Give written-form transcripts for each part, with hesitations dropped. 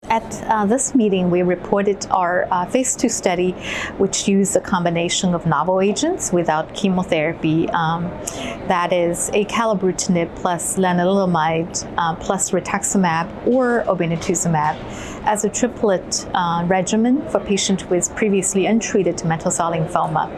At this meeting, we reported our phase 2 study, which used a combination of novel agents without chemotherapy. That is Acalabrutinib plus lenalidomide plus Rituximab or Obinutuzumab as a triplet regimen for patients with previously untreated mantle cell lymphoma.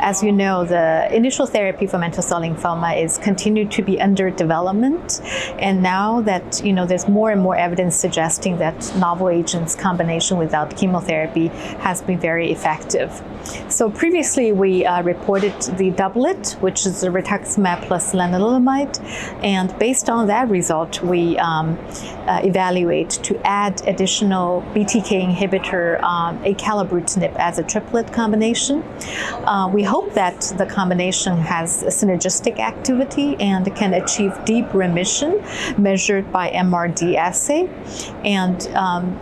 As you know, the initial therapy for mantle cell lymphoma is continued to be under development, and now that there's more and more evidence suggesting that novel agents combination without chemotherapy has been very effective. So previously we reported the doublet, which is the Rituximab plus lenalidomide, and based on that result, we evaluate to add additional BTK inhibitor Acalabrutinib as a triplet combination. We hope that the combination has a synergistic activity and can achieve deep remission measured by MRD assay. And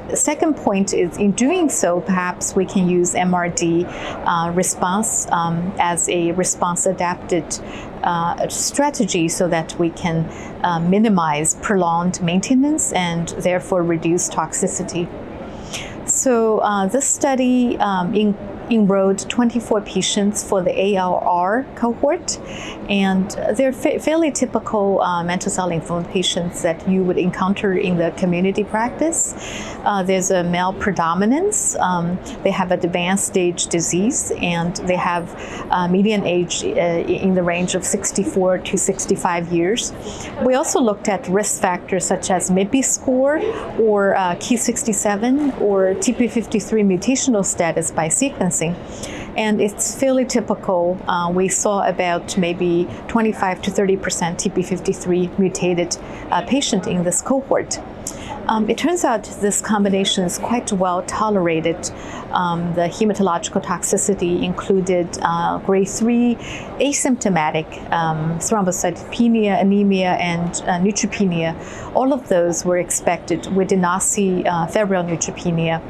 the second point is, in doing so, perhaps we can use MRD response as a response-adapted strategy so that we can minimize prolonged maintenance and therefore reduce toxicity. So this study enrolled 24 patients for the ALR cohort, and they're fairly typical mantle cell lymphoma patients that you would encounter in the community practice. There's a male predominance. They have advanced stage disease, and they have median age in the range of 64 to 65 years. We also looked at risk factors such as MIPI score or Ki67 or TP53 mutational status by sequencing. And it's fairly typical. We saw about maybe 25 to 30% TP53 mutated patient in this cohort. It turns out this combination is quite well tolerated. The hematological toxicity included grade 3 asymptomatic thrombocytopenia, anemia, and neutropenia. All of those were expected. We did not see febrile neutropenia.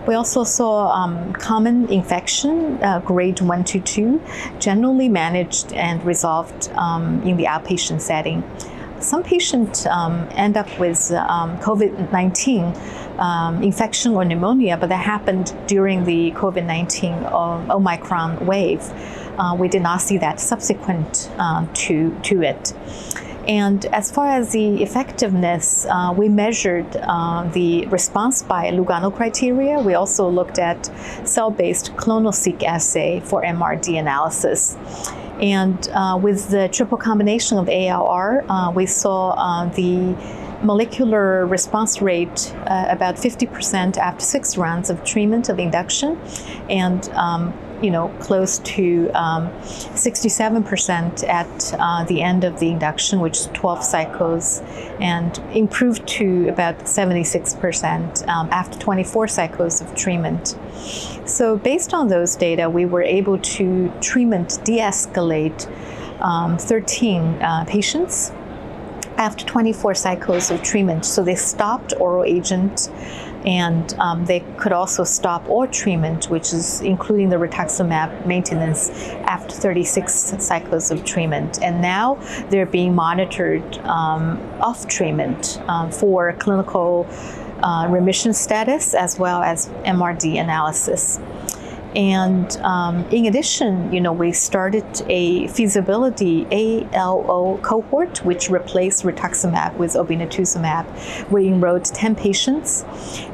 We also saw common infection, grade 1 to 2, generally managed and resolved in the outpatient setting. Some patients end up with COVID-19 infection or pneumonia, but that happened during the COVID-19 Omicron wave. We did not see that subsequent to it. And as far as the effectiveness, we measured the response by Lugano criteria. We also looked at cell-based clonoSEQ assay for MRD analysis. And with the triple combination of ALR, we saw the molecular response rate about 50% after 6 rounds of treatment of induction, and close to 67% at the end of the induction, which is 12 cycles, and improved to about 76% after 24 cycles of treatment. So based on those data, we were able to treatment de-escalate 13 patients after 24 cycles of treatment. So they stopped oral agent, and they could also stop all treatment, which is including the Rituximab maintenance, after 36 cycles of treatment. And now they're being monitored off treatment for clinical remission status as well as MRD analysis. And in addition, we started a feasibility ALO cohort, which replaced Rituximab with Obinutuzumab. We enrolled 10 patients,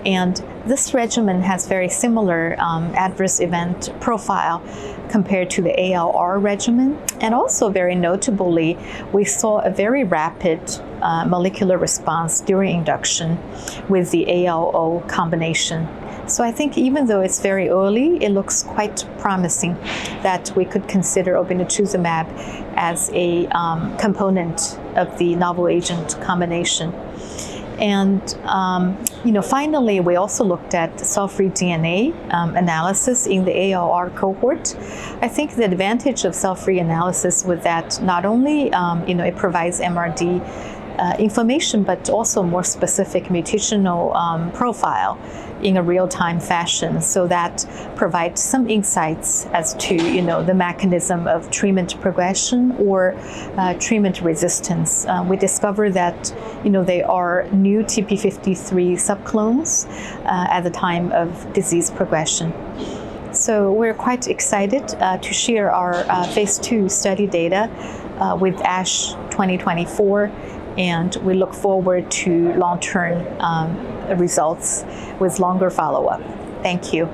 and this regimen has very similar adverse event profile compared to the ALR regimen. And also, very notably, we saw a very rapid molecular response during induction with the ALO combination. So I think even though it's very early, it looks quite promising that we could consider Obinutuzumab as a component of the novel agent combination. And finally, we also looked at cell-free DNA analysis in the ALR cohort. I think the advantage of cell-free analysis was that not only it provides MRD information, but also more specific mutational profile. in a real-time fashion. So that provides some insights as to, the mechanism of treatment progression or treatment resistance. We discovered that, there are new TP53 subclones at the time of disease progression. So we're quite excited to share our phase 2 study data with ASH 2024, and we look forward to long-term results with longer follow-up. Thank you.